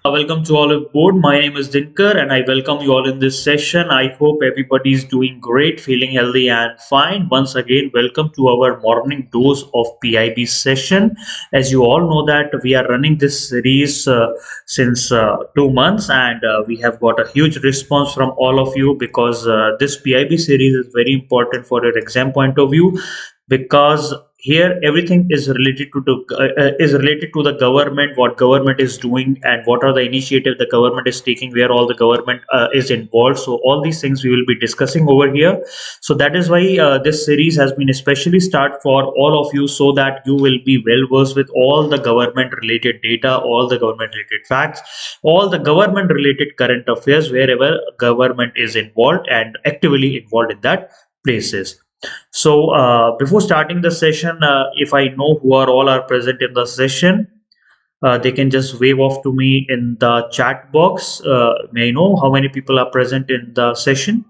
Welcome to Oliveboard. My name is Dinkar and I welcome you all in this session. I hope everybody is doing great, feeling healthy and fine. Once again, welcome to our morning dose of PIB session. As you all know that we are running this series since 2 months and we have got a huge response from all of you because this PIB series is very important for your exam point of view because here everything is related to the government, what government is doing and what are the initiative the government is taking, where all the government is involved. So all these things we will be discussing over here. So that is why this series has been especially start for all of you, so that you will be well versed with all the government related data, all the government related facts, all the government related current affairs wherever government is involved and actively involved in that places. So before starting the session, if I know who are all are present in the session, they can just wave off to me in the chat box. May I know how many people are present in the session?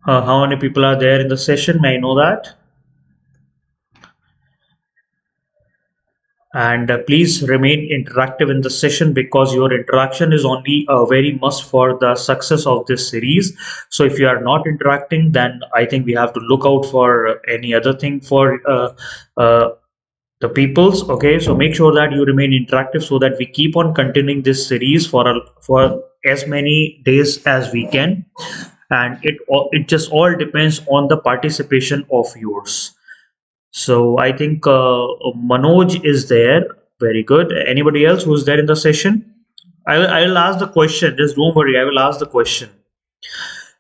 How many people are there in the session? May I know that? And please remain interactive in the session because your interaction is only very must for the success of this series. So if you are not interacting, then I think we have to look out for any other thing for uh, the peoples. Okay, so make sure that you remain interactive so that we keep on continuing this series for as many days as we can, and it just all depends on the participation of yours. So I think Manoj is there. Very good. Anybody else who's there in the session? I will ask the question. Just don't worry. I will ask the question.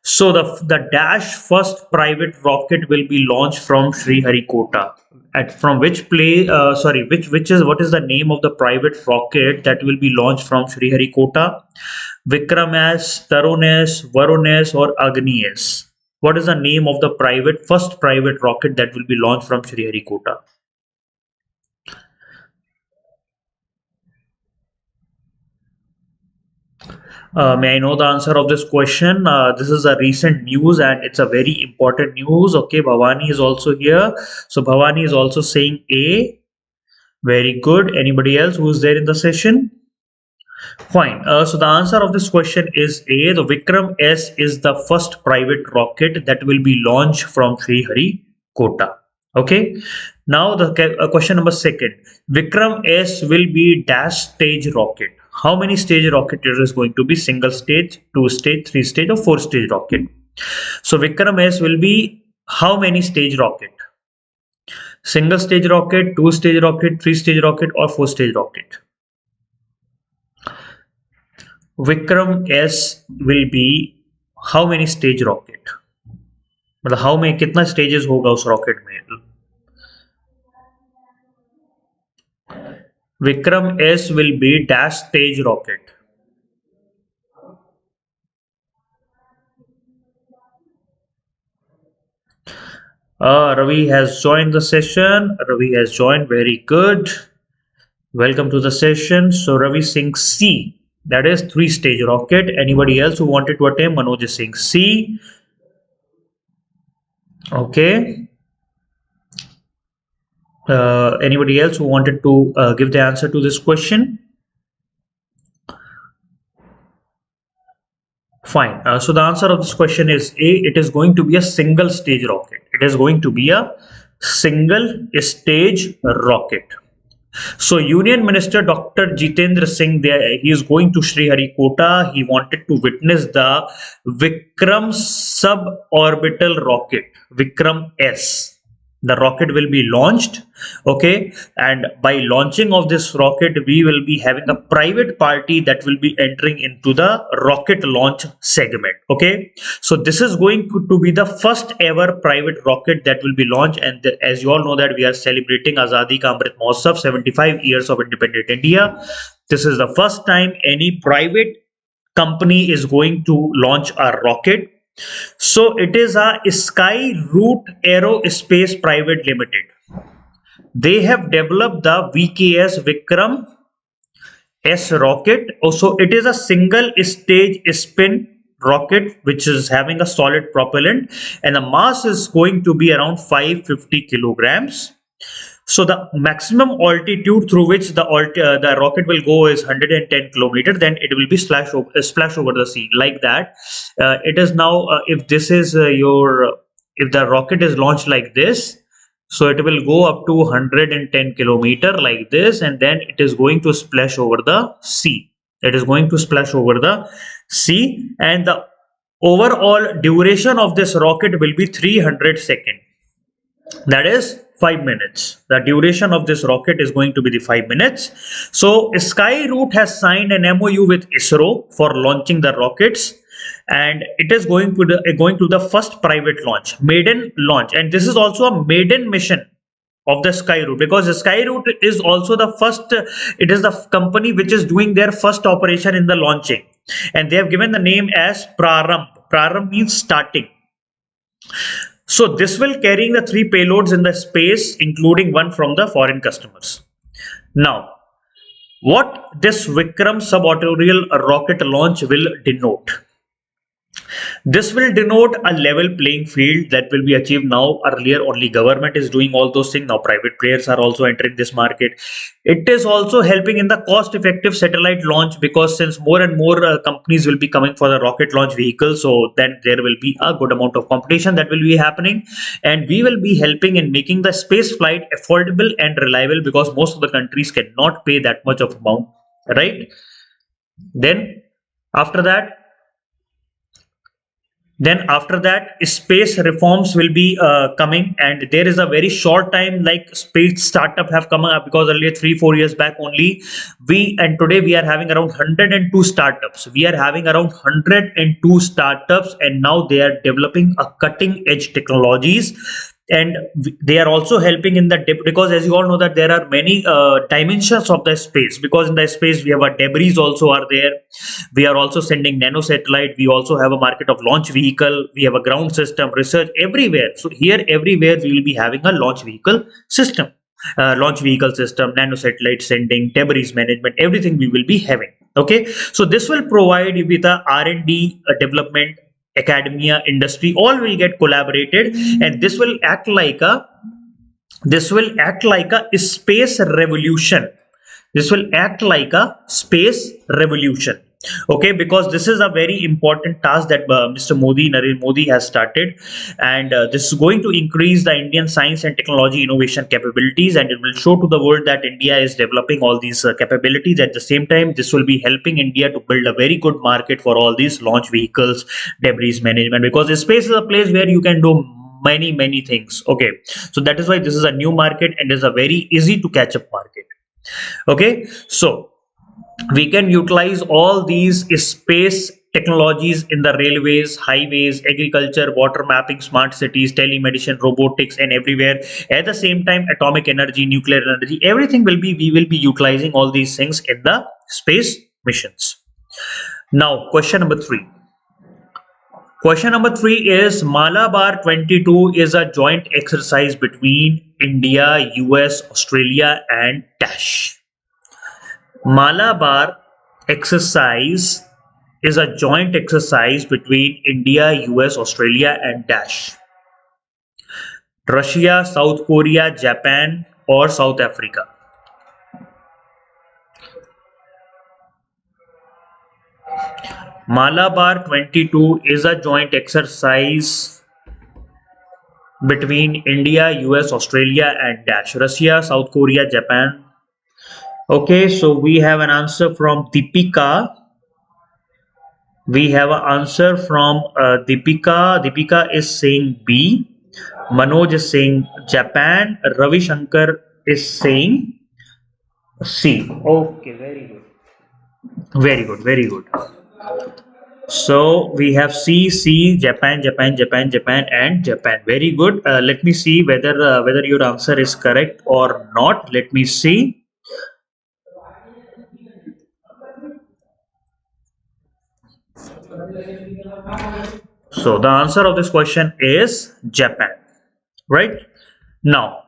So the Dash first private rocket will be launched from Sriharikota. At from which play? Sorry, which is what is the name of the private rocket that will be launched from Sriharikota? Vikram S, Tarun S, Varun S, or Agni S? What is the name of the first private rocket that will be launched from Sriharikota? May I know the answer of this question? This is a recent news and it's a very important news. Okay, Bhavani is also here. So Bhavani is also saying A. Very good. Anybody else who is there in the session? Fine. So the answer of this question is A. The Vikram S is the first private rocket that will be launched from Sriharikota. Okay. Now the question number second. Vikram S will be dash stage rocket. How many stage rocket it is going to be? Single stage, two stage, three stage, or four stage rocket? So Vikram S will be how many stage rocket? Single stage rocket, two stage rocket, three stage rocket, or four stage rocket? Vikram S will be how many stage rocket, मतलब how में कितना stages होगा उस rocket में? Vikram S will be dash stage rocket. Ravi has joined the session. Ravi has joined. Very good. Welcome to the session. So Ravi saying C. That is three stage rocket. Anybody else who wanted to attempt? Manoj is saying C. Okay. Anybody else who wanted to give the answer to this question? Fine. So the answer of this question is A. It is going to be a single stage rocket. It is going to be a single stage rocket. So Union Minister Dr. Jitendra Singh, he is going to Sriharikota. He wanted to witness the Vikram suborbital rocket, Vikram S. The rocket will be launched. Okay, and by launching of this rocket, we will be having a private party that will be entering into the rocket launch segment. Okay, so this is going to be the first ever private rocket that will be launched, and as you all know that we are celebrating Azadi Ka Amrit Mahotsav, 75 years of independent India. This is the first time any private company is going to launch a rocket. So it is a Sky Root Aerospace Private Limited. They have developed the VKS Vikram S rocket. Also, it is a single stage spin rocket which is having a solid propellant, and the mass is going to be around 550 kilograms. So the maximum altitude through which the rocket will go is 110 kilometers. Then it will be splash over the sea like that. It is now if this is your if the rocket is launched like this, so it will go up to 110 kilometer like this, and then it is going to splash over the sea. It is going to splash over the sea, and the overall duration of this rocket will be 300 seconds. That is 5 minutes. The duration of this rocket is going to be the 5 minutes. So Skyroot has signed an MOU with ISRO for launching the rockets, and it is going to the first private launch, maiden launch, and this is also a maiden mission of the Skyroot, because Skyroot is also the first. It is the company which is doing their first operation in the launching, and they have given the name as Prarambh. Prarambh means starting. So this will carrying the 3 payloads in the space, including one from the foreign customers. Now, what this Vikram suborbital rocket launch will denote? This will denote a level playing field that will be achieved now. Earlier, only government is doing all those things. Now, private players are also entering this market. It is also helping in the cost-effective satellite launch, because since more and more companies will be coming for the rocket launch vehicle, so then there will be a good amount of competition that will be happening, and we will be helping in making the space flight affordable and reliable, because most of the countries cannot pay that much of amount, right? Then after that. Then after that, space reforms will be coming, and there is a very short time like space startup have come up, because earlier 3-4 years back only and today we are having around 102 startups. We are having around 102 startups, and now they are developing a cutting edge technologies, and they are also helping in the because as you all know that there are many dimensions of the space, because in the space we have a debris also are there. We are also sending nano satellite. We also have a market of launch vehicle. We have a ground system research everywhere. So here everywhere we will be having a launch vehicle system, nano satellite sending, debris management, everything we will be having. Okay, so this will provide you with a R&D development, academia, industry, all will get collaborated, and this will act like a space revolution. This will act like a space revolution. Okay, because this is a very important task that Mr. Narendra Modi has started, and this is going to increase the Indian science and technology innovation capabilities, and it will show to the world that India is developing all these capabilities. At the same time, this will be helping India to build a very good market for all these launch vehicles, debris management, because space is a place where you can do many things. Okay, so that is why this is a new market, and is a very easy to catch up market. Okay, so we can utilize all these space technologies in the railways, highways, agriculture, water mapping, smart cities, telemedicine, robotics, and everywhere. At the same time, atomic energy, nuclear energy, everything we will be utilizing all these things in the space missions. Now, question number 3. Question number 3 is Malabar 22 is a joint exercise between India, US, Australia, and dash. Malabar exercise is a joint exercise between India, US, Australia, and dash. Russia, South Korea, Japan, or South Africa. Malabar 22 is a joint exercise between India, US, Australia, and dash. Russia, South Korea, Japan. Okay, so we have an answer from Deepika. We have an answer from Deepika. Deepika is saying B. Manoj is saying Japan. Ravi Shankar is saying C. Okay, very good. Very good, very good. So we have C, Japan, and Japan. Very good. Let me see whether your answer is correct or not. Let me see. So the answer of this question is Japan, right? Now,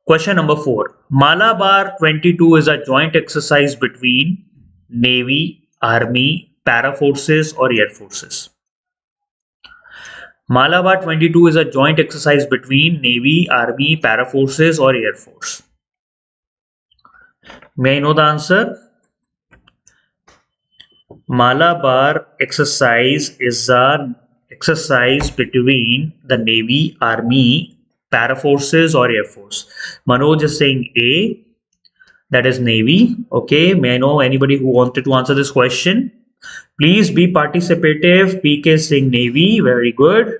question number 4. Malabar 22 is a joint exercise between Navy, Army, Para Forces, or Air Forces. Malabar 22 is a joint exercise between Navy, Army, Para Forces or Air Force. May I know the answer? Malabar exercise is an exercise between the Navy, Army, Para Forces or Air Force. Manoj is saying A, that is Navy. Okay, may I know anybody who wanted to answer this question? Please be participative. PK is saying Navy, very good.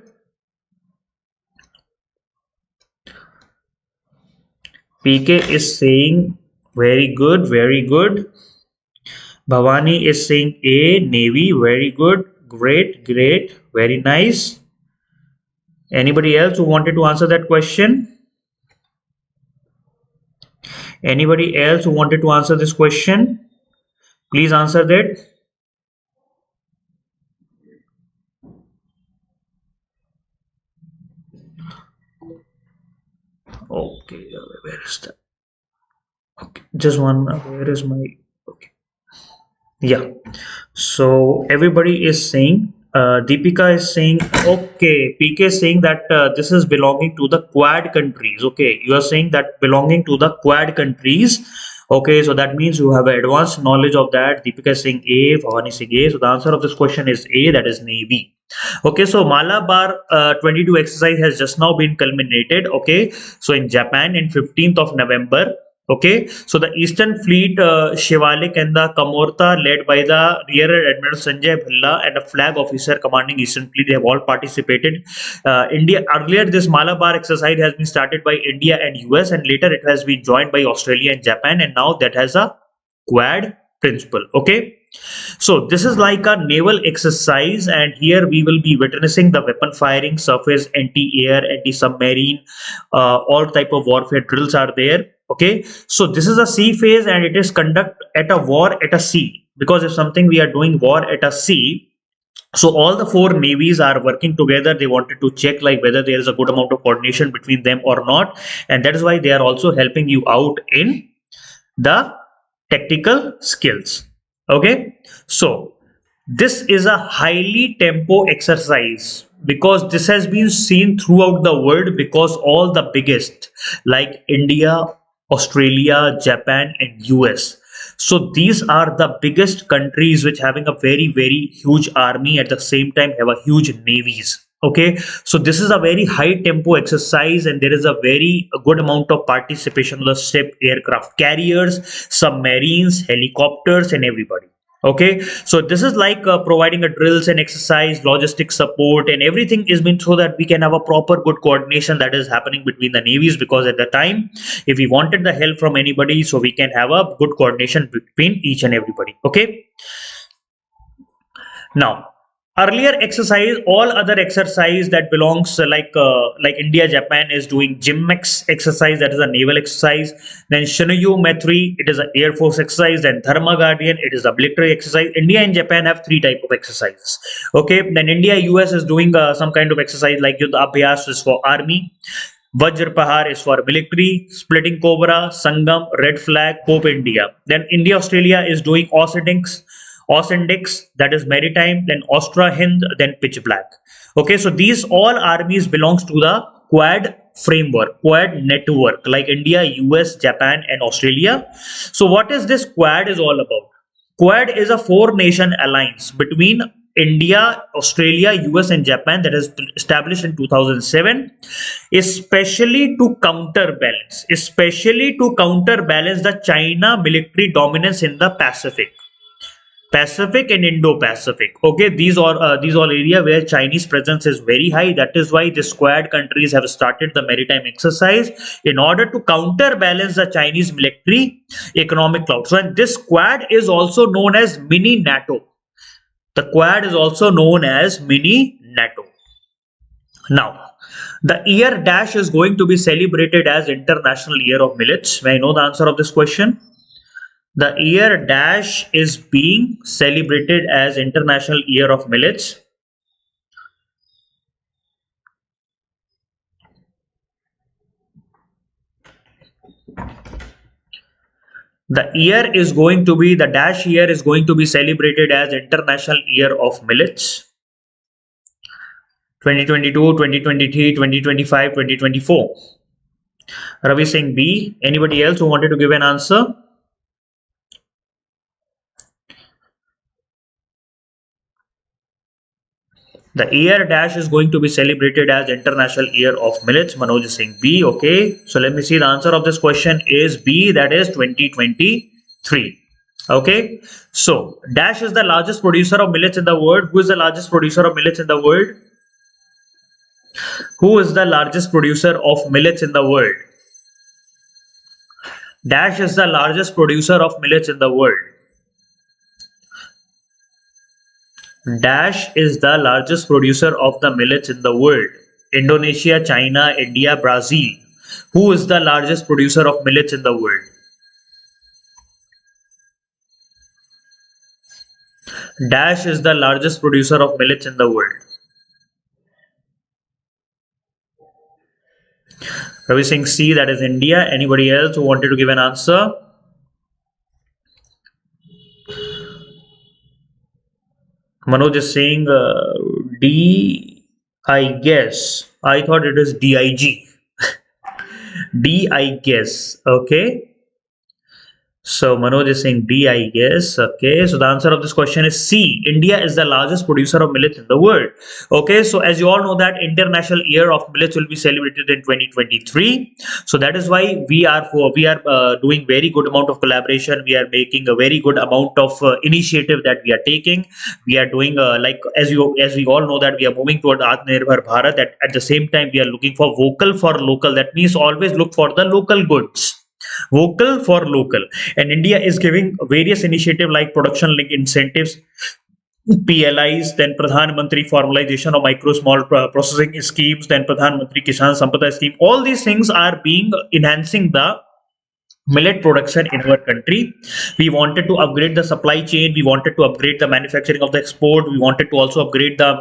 PK is saying very good, very good. Bhavani is saying A, Navy, very good, great, great, very nice. Anybody else who wanted to answer that question? Anybody else who wanted to answer this question? Please answer that. Okay, where is that? Okay, just one. Where is my? Okay, yeah. So everybody is saying. Deepika is saying okay. PK is saying that this is belonging to the Quad countries. Okay, you are saying that belonging to the Quad countries. Okay, so that means you have advanced knowledge of that. Deepika is saying A, Bhavani is saying A. So the answer of this question is A, that is Navy. Okay, so Malabar 22 exercise has just now been culminated. Okay, so in Japan in 15th of November. Okay, so the Eastern Fleet, Shivalik and the Kamorta, led by the Rear Admiral Sanjay Bhalla and a flag officer commanding Eastern Fleet, they have all participated. India earlier, this Malabar exercise has been started by India and US, and later it has been joined by Australia and Japan, and now that has a Quad principle. Okay, so this is like a naval exercise, and here we will be witnessing the weapon firing, surface, anti-air, anti-submarine, all type of warfare drills are there. Okay, so this is a sea phase, and it is conduct at a war at a sea, because if something we are doing war at a sea, so all the four navies are working together. They wanted to check like whether there is a good amount of coordination between them or not, and that is why they are also helping you out in the tactical skills. Okay, so this is a highly tempo exercise because this has been seen throughout the world, because all the biggest like India, Australia, Japan and US, so these are the biggest countries which having a very huge army, at the same time have a huge navies. Okay, so this is a very high tempo exercise, and there is a very good amount of participation of the ship, aircraft carriers, submarines, helicopters and everybody. Okay, so this is like providing a drills and exercise, logistic support and everything is meant so that we can have a proper good coordination that is happening between the navies, because at the time if we wanted the help from anybody, so we can have a good coordination between each and everybody. Okay, now earlier exercise, all other exercise that belongs like India, Japan is doing Gymmex exercise, that is a naval exercise. Then Shinoyu Maitri, it is an air force exercise. Then Dharma Guardian, it is a military exercise. India and Japan have three type of exercises. Okay, then India, US is doing some kind of exercise like Yuddha Abhyas is for army, Vajra Pahar is for military, Splitting Cobra, Sangam, Red Flag, Pope India. Then India, Australia is doing Ocendex, that is maritime, then Ostra Hind, then Pitch Black. Okay, so these all armies belongs to the Quad framework, Quad network, like India, US, Japan, and Australia. So what is this Quad is all about? Quad is a four-nation alliance between India, Australia, US, and Japan that is established in 2007, especially to counterbalance the China military dominance in the Pacific and Indo-Pacific. Okay, these all area where Chinese presence is very high. That is why the Quad countries have started the maritime exercise in order to counterbalance the Chinese military economic clout. So, and this Quad is also known as mini NATO. The Quad is also known as mini NATO. Now, the year dash is going to be celebrated as International Year of Millets. May I know the answer of this question? The year dash is being celebrated as International Year of Millets. The dash year is going to be celebrated as International Year of Millets. 2022, 2023, 2025, 2024. Ravi saying B. Anybody else who wanted to give an answer? The year dash is going to be celebrated as International Year of Millets. Manoj is saying B. Okay. So let me see. The answer of this question is B. That is 2023. Okay. So dash is the largest producer of millets in the world. Who is the largest producer of millets in the world? Who is the largest producer of millets in the world? Dash is the largest producer of millets in the world. Dash is the largest producer of the millets in the world. Indonesia, China, India, Brazil. Who is the largest producer of millets in the world? Dash is the largest producer of millets in the world. Ravi Singh C, that is India. Anybody else who wanted to give an answer? Manoj is saying D, I guess. I thought it is DIG. D, I guess. Okay. So Manoj is saying D, I guess. Okay, so the answer of this question is C. India is the largest producer of millets in the world. Okay, so as you all know that International Year of Millets will be celebrated in 2023. So that is why we are doing very good amount of collaboration. We are making a very good amount of initiative that we are taking. We are doing like as we all know that we are moving toward Atmanirbhar Bharat. At the same time we are looking for vocal for local. That means always look for the local goods. Vocal for local, and India is giving various initiatives like production link incentives, PLIs, then Pradhan Mantri formalization of micro small processing schemes, then Pradhan Mantri Kisan Sampada scheme. All these things are being enhancing the millet production in our country. We wanted to upgrade the supply chain, we wanted to upgrade the manufacturing of the export, we wanted to also upgrade the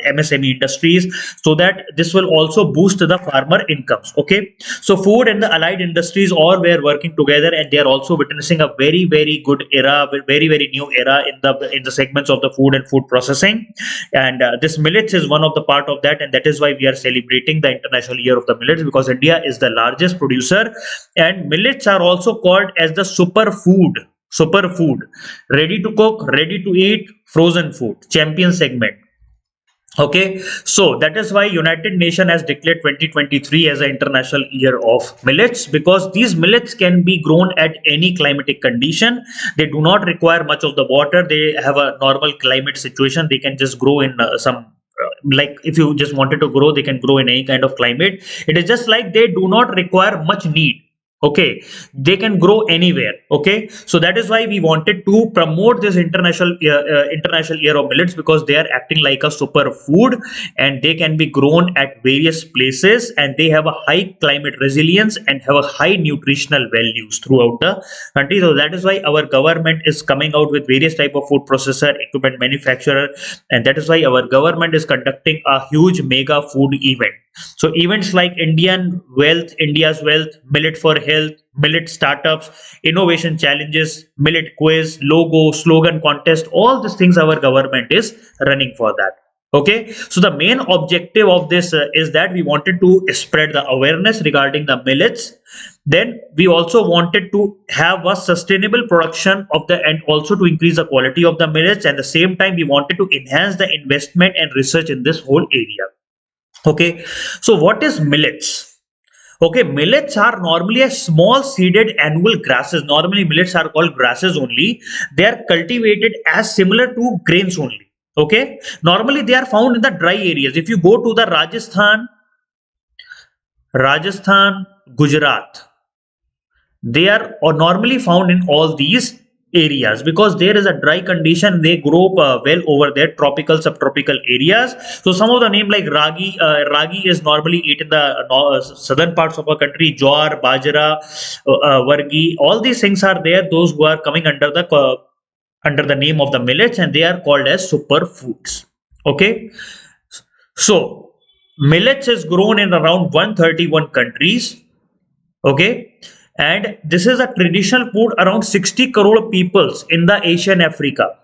MSME industries, so that this will also boost the farmer incomes. Okay, so food and the allied industries all were working together, and they are also witnessing a very good era, very new era in the segments of the food and food processing. And this millets is one of the part of that, and that is why we are celebrating the International Year of the Millets, because India is the largest producer, and millets are also called as the superfood, ready to cook, ready to eat, frozen food, champion segment. Okay, so that is why United Nations has declared 2023 as an International Year of Millets, because these millets can be grown at any climatic condition. They do not require much of the water. They have a normal climate situation. They can just grow in some like if you just wanted to grow, they can grow in any kind of climate. It is just like they do not require much need. Okay, they can grow anywhere. Okay, so that is why we wanted to promote this international year of millets, because they are acting like a superfood, and they can be grown at various places, and they have a high climate resilience and have a high nutritional values throughout the country. So that is why our government is coming out with various type of food processor, equipment manufacturer, and that is why our government is conducting a huge mega food event. So events like India's Wealth, Millet for Health, Millet Startups, Innovation Challenges, Millet Quiz, Logo, Slogan Contest, all these things our government is running for that. Okay, so the main objective of this is that we wanted to spread the awareness regarding the millets. Then we also wanted to have a sustainable production of the, and also to increase the quality of the millets. At the same time, we wanted to enhance the investment and research in this whole area. Okay, so what is millets? Okay, millets are normally a small seeded annual grasses. Normally millets are called grasses only. They are cultivated as similar to grains only. Okay, normally they are found in the dry areas. If you go to the Rajasthan, Gujarat, they are normally found in all these areas, because there is a dry condition. They grow well over there, tropical subtropical areas. So some of the name like ragi is normally eaten in the southern parts of our country. Jowar, bajra, vargi, all these things are there, those who are coming under the name of the millets, and they are called as superfoods. Okay, so millets is grown in around 131 countries. Okay, and this is a traditional food around 60 crore peoples in the Asian Africa.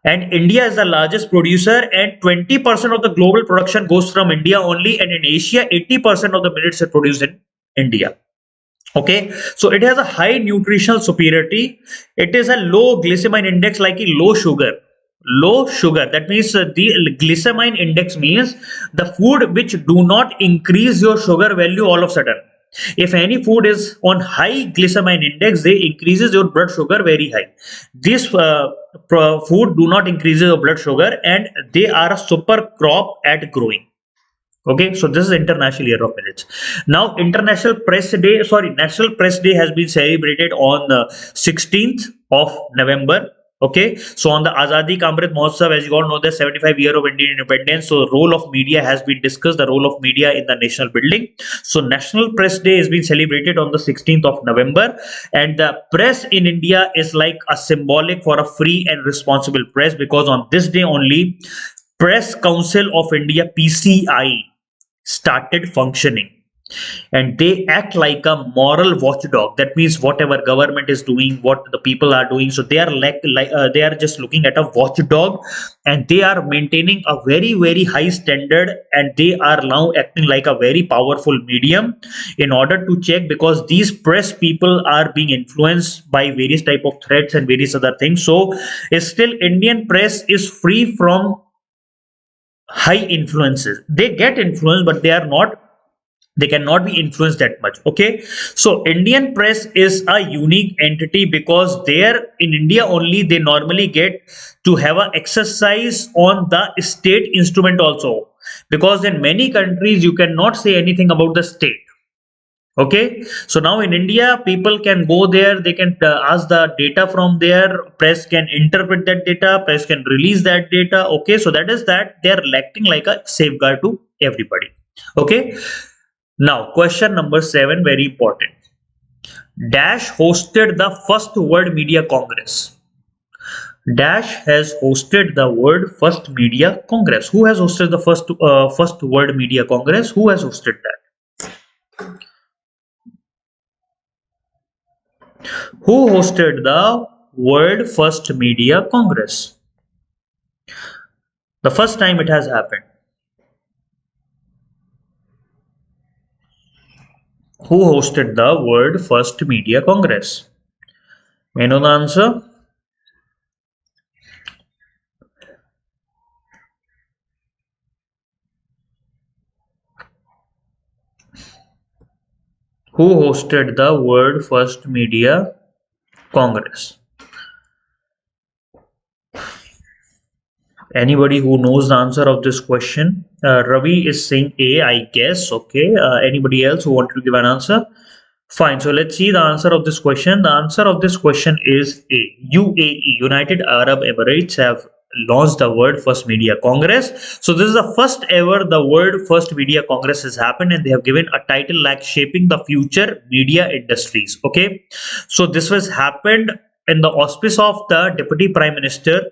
and India is the largest producer, and 20% of the global production goes from India only, and in Asia 80% of the millets are produced in India. Okay, so it has a high nutritional superiority. It is a low glycemine index, like a low sugar. Low sugar, that means the glycemine index means the food which do not increase your sugar value all of a sudden. If any food is on high glycemine index, they increases your blood sugar very high. This food do not increase your blood sugar, and they are a super crop at growing. Okay, so this is International Year of Millets. Now, National Press Day has been celebrated on the 16th of November. Okay, so on the Azadi Ka Amrit Mahotsav, as you all know, the 75 year of Indian independence. So, role of media has been discussed. The role of media in the national building. So, National Press Day has been celebrated on the 16th of November, and the press in India is like a symbolic for a free and responsible press, because on this day only, Press Council of India (PCI) started functioning, and they act like a moral watchdog. That means whatever government is doing, what the people are doing, so they are they are just looking at a watchdog, and they are maintaining a very high standard, and they are now acting like a very powerful medium in order to check, because these press people are being influenced by various type of threats and various other things. So still Indian press is free from high influences. They get influenced, but they cannot be influenced that much. Okay, so Indian press is a unique entity, because there in India only they normally get to have a exercise on the state instrument also, because in many countries you cannot say anything about the state. Okay, so now in India, people can go there, they can ask the data from there, press can interpret that data, press can release that data. Okay, so that is that they are acting like a safeguard to everybody. Okay, now question number 7, very important. Dash hosted the first World Media Congress. Dash has hosted the World First Media Congress. Who has hosted the first World Media Congress? Who has hosted that? Who hosted the World First Media Congress? The first time it has happened. Who hosted the World First Media Congress? May I know the answer? Who hosted the World First Media Congress? Anybody who knows the answer of this question? Ravi is saying A, I guess. Okay. Anybody else who want to give an answer? Fine. So let's see the answer of this question. The answer of this question is A. UAE, United Arab Emirates, have launched the World First Media Congress. So this is the first ever the World First Media Congress has happened, and they have given a title like Shaping the Future Media Industries. Okay. So this was happened in the auspice of the Deputy Prime Minister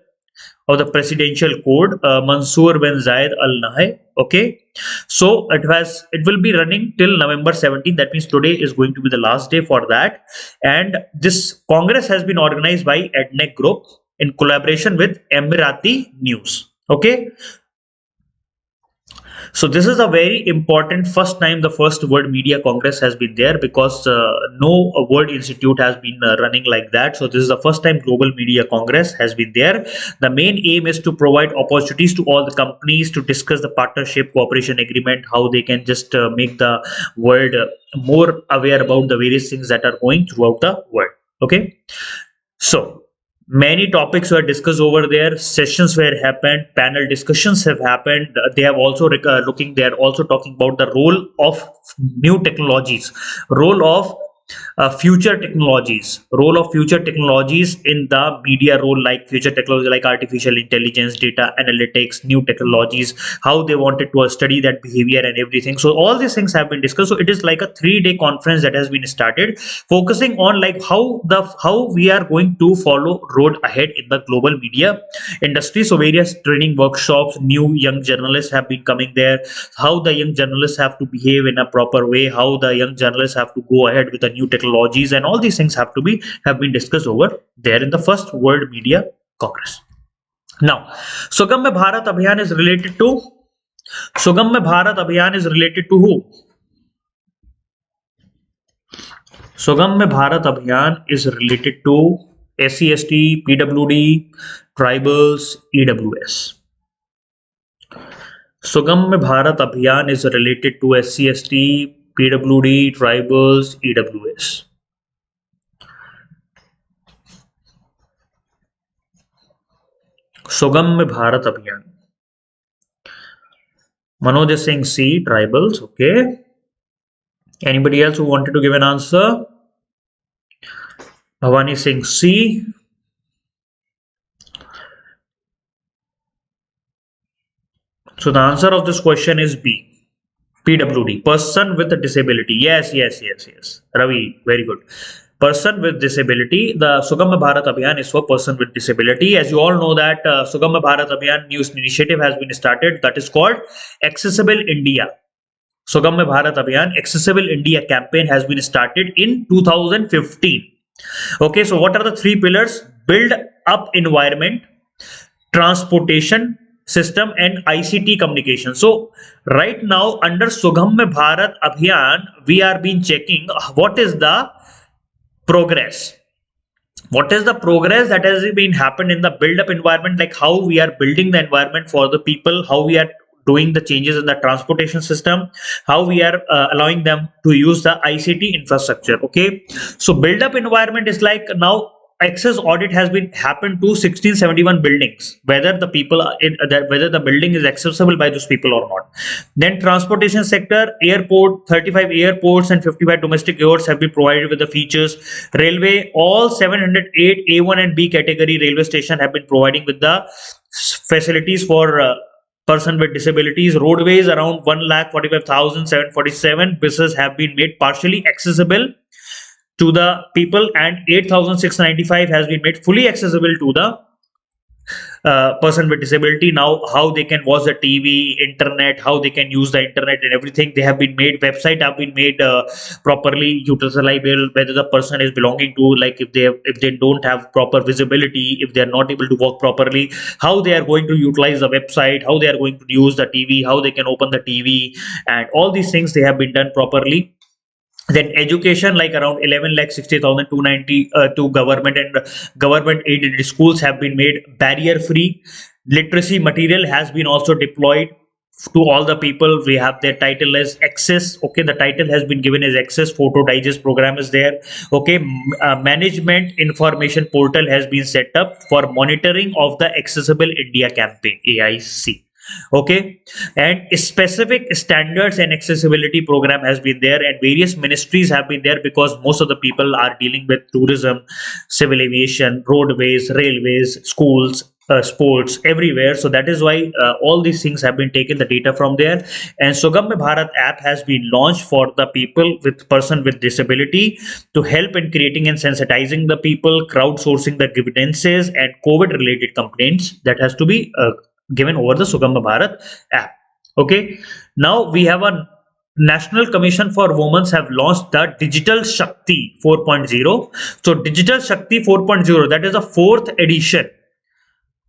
of the Presidential Code, Mansoor bin Zayed Al Nahyan. Okay, so it will be running till November 17th. That means today is going to be the last day for that. And this Congress has been organized by EdNEC Group in collaboration with Emirati News. Okay, so this is a very important first time the first World Media Congress has been there, because no World Institute has been running like that. So this is the first time Global Media Congress has been there. The main aim is to provide opportunities to all the companies to discuss the partnership cooperation agreement, how they can just make the world more aware about the various things that are going throughout the world. Okay, so many topics were discussed over there, sessions were happened, panel discussions have happened. They have also they are also talking about the role of new technologies, role of role of future technologies in the media role, like future technology like artificial intelligence, data analytics, new technologies, how they wanted to study that behavior and everything. So all these things have been discussed. So it is like a 3-day conference that has been started, focusing on like how we are going to follow road ahead in the global media industry. So various training workshops, new young journalists have been coming there, how the young journalists have to behave in a proper way, how the young journalists have to go ahead with the new technologies, and all these things have been discussed over there in the first World Media Congress. Now, Sugamya Bharat Abhiyan is related to Sugamya Bharat Abhiyan is related to who? Sugamya Bharat Abhiyan is related to SC/ST, PWD, tribals, EWS. Sugamya Bharat Abhiyan is related to SC/ST, PWD, tribals, EWS. Sugamya Bharat Abhiyan. Manoj is saying C, tribals. Okay. Anybody else who wanted to give an answer? Bhavani is saying C. So the answer of this question is B. PWD, person with a disability. Yes, yes, yes, yes. Ravi, very good. Person with disability. The Sugamya Bharat Abhiyan is for person with disability. As you all know that Sugamya Bharat Abhiyan new initiative has been started that is called Accessible India. Sugamya Bharat Abhiyan Accessible India campaign has been started in 2015. Okay, so what are the three pillars? Build up environment, transportation system, and ICT communication. So right now under Sugamya Bharat Abhiyan, we are been checking what is the progress. What is the progress that has been happened in the build up environment, like how we are building the environment for the people, how we are doing the changes in the transportation system, how we are allowing them to use the ICT infrastructure. Okay, so build up environment is like now access audit has been happened to 1671 buildings, whether the people are in that whether the building is accessible by those people or not. Then transportation sector, airport, 35 airports and 55 domestic airports have been provided with the features. Railway, all 708 A1 and B category railway station have been providing with the facilities for person with disabilities. Roadways, around 1,45,747 buses have been made partially accessible to the people, and 8,695 has been made fully accessible to the person with disability. Now how they can watch the TV, internet, how they can use the internet and everything, they have been made, website have been made properly utilizable, whether the person is belonging to, like if they don't have proper visibility, if they are not able to work properly, how they are going to utilize the website, how they are going to use the TV, how they can open the TV, and all these things they have been done properly. Then education, like around 11,60,290 to government and government aided schools have been made barrier free. Literacy material has been also deployed to all the people. We have their title as access. Okay, the title has been given as access. Photo digest program is there. Okay, management information portal has been set up for monitoring of the Accessible India campaign, AIC. Okay, and specific standards and accessibility program has been there, and various ministries have been there, because most of the people are dealing with tourism, civil aviation, roadways, railways, schools, sports, everywhere. So that is why all these things have been taken the data from there. And Sugamya Bharat app has been launched for the people with person with disability to help in creating and sensitizing the people, crowdsourcing the grievances and COVID related complaints that has to be given over the Sugamya Bharat app. Okay, now we have a National Commission for Women have launched the Digital Shakti 4.0. So Digital Shakti 4.0, that is a fourth edition.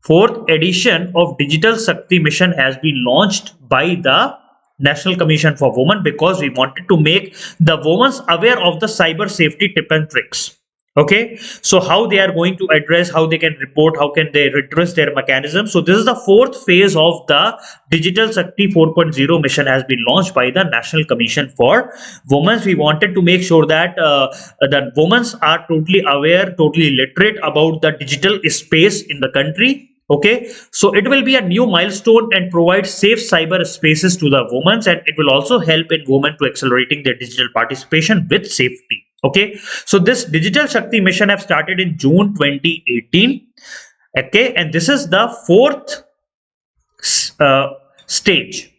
Fourth edition of Digital Shakti mission has been launched by the National Commission for Women, because we wanted to make the women aware of the cyber safety tip and tricks. Okay, so how they are going to address, how they can report, how can they redress their mechanism. So this is the fourth phase of the Digital Shakti 4.0 mission has been launched by the National Commission for Women. We wanted to make sure that women are totally aware, totally literate about the digital space in the country. Okay, so it will be a new milestone and provide safe cyber spaces to the women, and it will also help in women to accelerating their digital participation with safety. Okay, so this Digital Shakti mission have started in June 2018. Okay, and this is the fourth stage,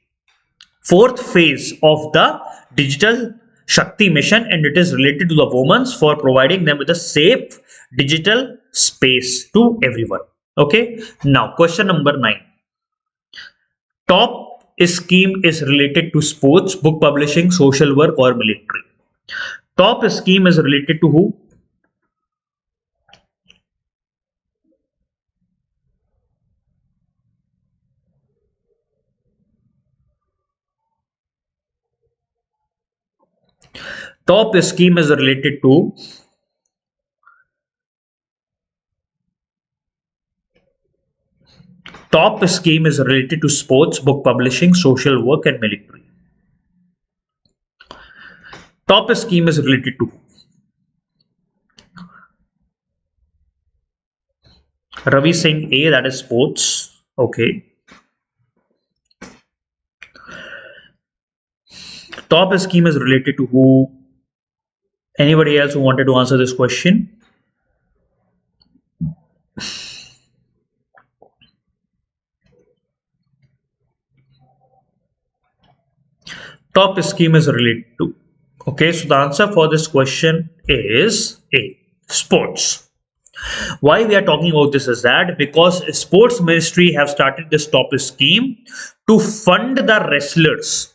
fourth phase of the Digital Shakti mission, and it is related to the women for providing them with a safe digital space to everyone. Okay, now question number 9. Top scheme is related to sports, book publishing, social work, or military. Top scheme is related to who? Top scheme is related to sports, book publishing, social work, and military. Top scheme is related to Ravi Singh A, that is sports. Okay. Top scheme is related to who? Anybody else who wanted to answer this question? Top scheme is related to. Okay, so the answer for this question is A, sports. Why we are talking about this is that because sports ministry have started this top scheme to fund the wrestlers,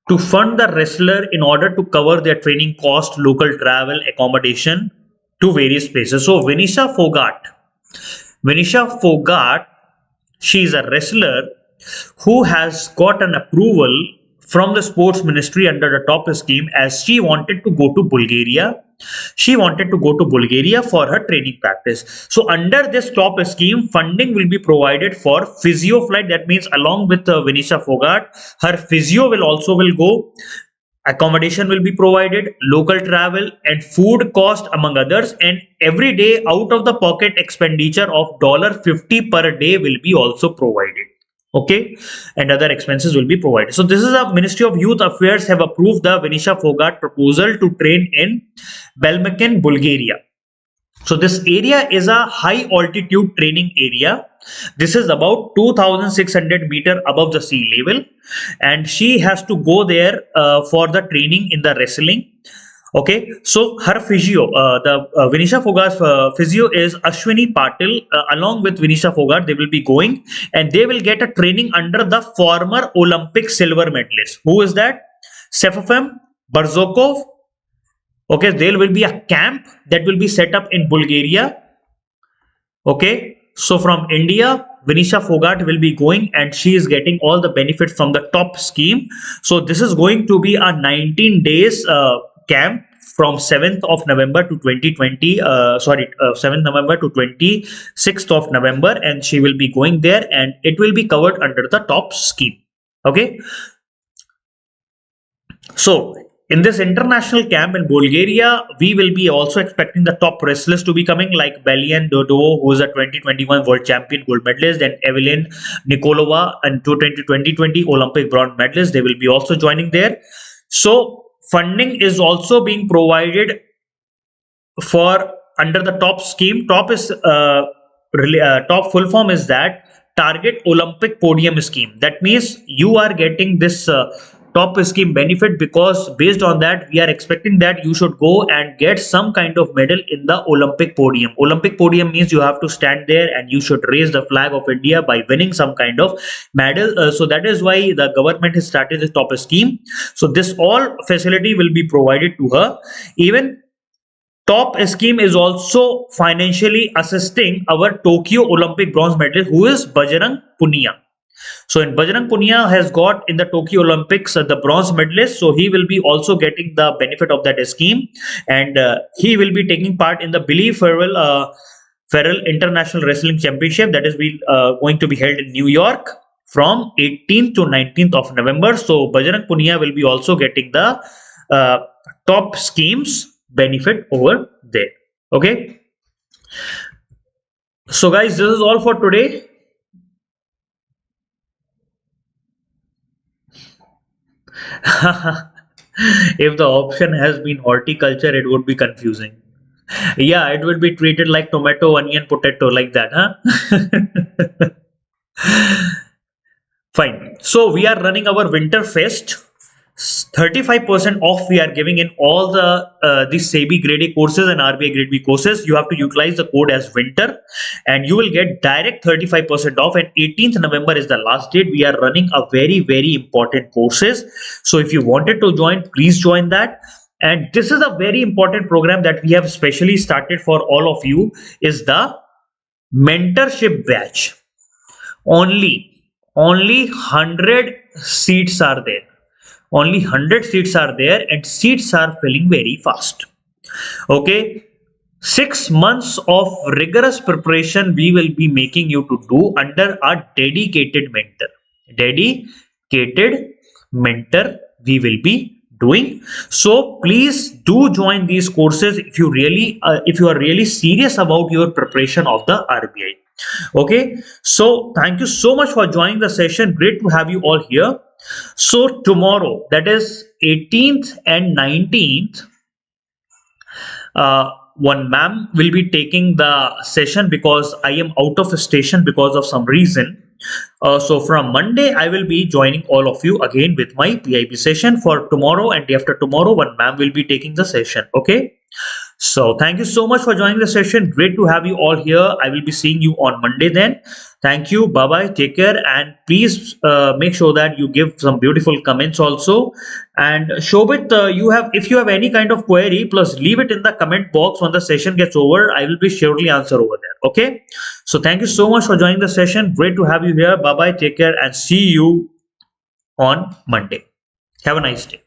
in order to cover their training cost, local travel, accommodation to various places. So Vinisha Fogart, she is a wrestler who has got an approval from the sports ministry under the top scheme, as she wanted to go to Bulgaria. She wanted to go to Bulgaria for her training practice. So under this top scheme, funding will be provided for physio flight. That means along with Vinisha Fogart, her physio will go. Accommodation will be provided, local travel and food cost among others, and every day out of the pocket expenditure of $50 per day will be also provided. Okay, and other expenses will be provided. So this is a Ministry of Youth Affairs have approved the Vinisha Fogart proposal to train in Belmakin, Bulgaria. So this area is a high altitude training area. This is about 2600 meter above the sea level, and she has to go there for the training in the wrestling. Okay, so her physio, the Vinisha Fogart's physio is Ashwini Patil. Along with Vinisha Fogart, they will be going and they will get a training under the former Olympic silver medalist. Who is that? Sefafem Barzokov. Okay, there will be a camp that will be set up in Bulgaria. Okay, so from India, Vinisha Fogart will be going and she is getting all the benefits from the top scheme. So this is going to be a 19 days camp from 7th of November to 2020, 7th November to 26th of November, and she will be going there and it will be covered under the top scheme. Okay, so in this international camp in Bulgaria, we will be also expecting the top wrestlers to be coming, like Belian Dodo, who is a 2021 world champion gold medalist, and Evelyn Nikolova, and 2020 Olympic bronze medalist. They will be also joining there. So funding is also being provided for under the top scheme. Top is top full form is that Target Olympic Podium Scheme. That means you are getting this top scheme benefit, because based on that we are expecting that you should go and get some kind of medal in the Olympic podium. Olympic podium means you have to stand there and you should raise the flag of India by winning some kind of medal. So that is why the government has started this top scheme. So this all facility will be provided to her. Even top scheme is also financially assisting our Tokyo Olympic bronze medalist, who is Bajrang Punia. So in Bajrang Punia has got in the Tokyo Olympics the bronze medalist, so he will be also getting the benefit of that scheme, and he will be taking part in the Billy Farrell International Wrestling Championship that is going to be held in New York from 18th to 19th of November. So Bajrang Punia will be also getting the top schemes benefit over there. Okay, so guys, this is all for today. If the option has been horticulture, it would be confusing. Yeah, it would be treated like tomato, onion, potato, like that, huh? Fine. So we are running our winter fest. 35% off we are giving in all the SEBI Grade A courses and RBI Grade B courses. You have to utilize the code as winter and you will get direct 35% off, and 18th November is the last date. We are running a very important courses. So if you wanted to join, please join that. And this is a very important program that we have specially started for all of you, is the mentorship batch. Only 100 seats are there. only 100 seats are there and seats are filling very fast. Okay, 6 months of rigorous preparation we will be making you to do under a dedicated mentor. Dedicated mentor we will be doing. So please do join these courses if you are really serious about your preparation of the RBI. Okay, so thank you so much for joining the session. Great to have you all here. So tomorrow, that is 18th and 19th, one ma'am will be taking the session because I am out of station because of some reason. So from Monday, I will be joining all of you again with my PIB session. For tomorrow and day after tomorrow, one ma'am will be taking the session. Okay. So thank you so much for joining the session. Great to have you all here. I will be seeing you on Monday then. Thank you. Bye bye. Take care. And please make sure that you give some beautiful comments also. And Shobit, if you have any kind of query, plus leave it in the comment box when the session gets over. I will be surely answer over there. Okay. So thank you so much for joining the session. Great to have you here. Bye bye. Take care and see you on Monday. Have a nice day.